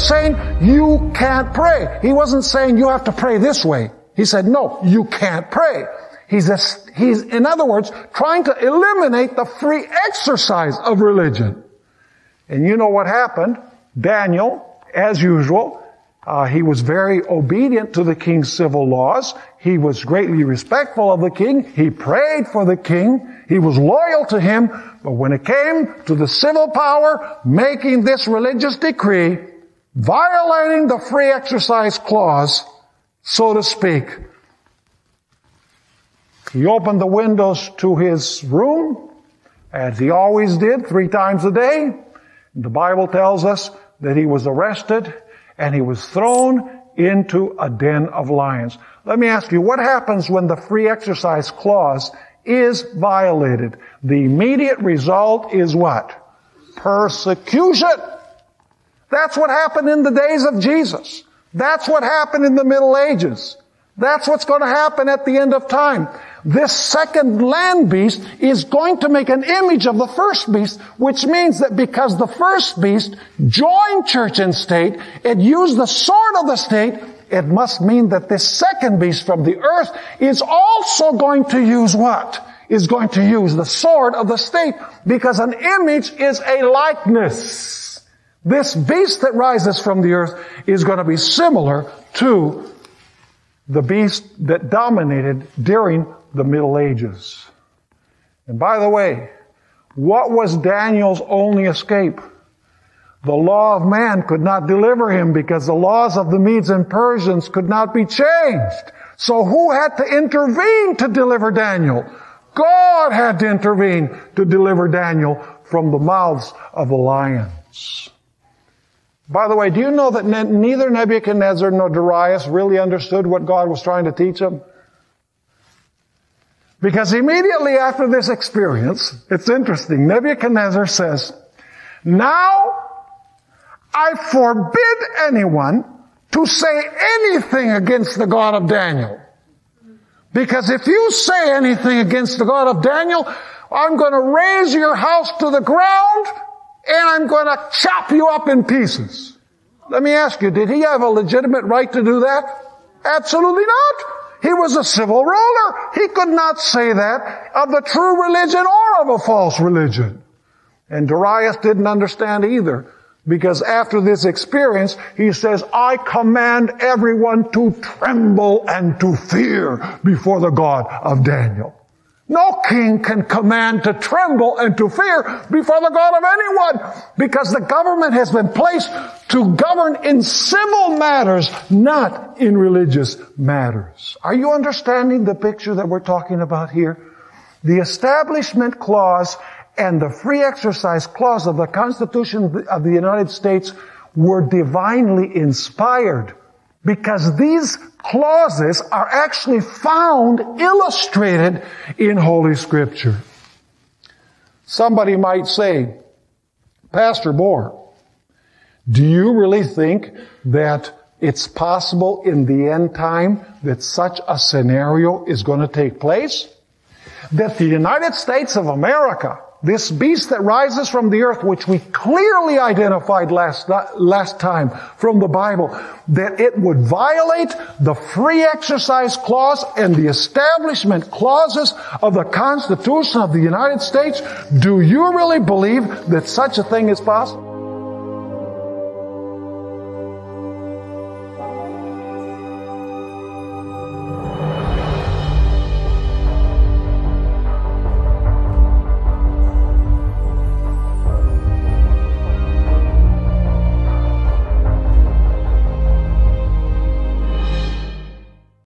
saying, you can't pray. He wasn't saying you have to pray this way. He said, no, you can't pray. He's, in other words, trying to eliminate the free exercise of religion. And you know what happened? Daniel, as usual, he was very obedient to the king's civil laws. He was greatly respectful of the king. He prayed for the king. He was loyal to him. But when it came to the civil power making this religious decree, violating the free exercise clause, so to speak, he opened the windows to his room, as he always did, 3 times a day. The Bible tells us that he was arrested and he was thrown into a den of lions. Let me ask you, what happens when the free exercise clause is violated? The immediate result is what? Persecution. That's what happened in the days of Jesus. That's what happened in the Middle Ages. That's what's going to happen at the end of time. This second land beast is going to make an image of the first beast, which means that because the first beast joined church and state, it used the sword of the state, it must mean that this second beast from the earth is also going to use what? Is going to use the sword of the state, because an image is a likeness. This beast that rises from the earth is going to be similar to the beast that dominated during the Middle Ages. And by the way, what was Daniel's only escape? The law of man could not deliver him because the laws of the Medes and Persians could not be changed. So who had to intervene to deliver Daniel? God had to intervene to deliver Daniel from the mouths of the lions. By the way, do you know that neither Nebuchadnezzar nor Darius really understood what God was trying to teach them? Because immediately after this experience, it's interesting, Nebuchadnezzar says, now I forbid anyone to say anything against the God of Daniel. Because if you say anything against the God of Daniel, I'm going to raise your house to the ground and I'm going to chop you up in pieces. Let me ask you, did he have a legitimate right to do that? Absolutely not. He was a civil ruler. He could not say that of the true religion or of a false religion. And Darius didn't understand either. Because after this experience, he says, I command everyone to tremble and to fear before the God of Daniel. No king can command to tremble and to fear before the God of anyone, because the government has been placed to govern in civil matters, not in religious matters. Are you understanding the picture that we're talking about here? The Establishment Clause and the Free Exercise Clause of the Constitution of the United States were divinely inspired, because these clauses are actually found illustrated in Holy Scripture. Somebody might say, Pastor Bor, do you really think that it's possible in the end time that such a scenario is going to take place? That the United States of America, this beast that rises from the earth, which we clearly identified last time from the Bible, that it would violate the Free Exercise Clause and the Establishment Clauses of the Constitution of the United States? Do you really believe that such a thing is possible?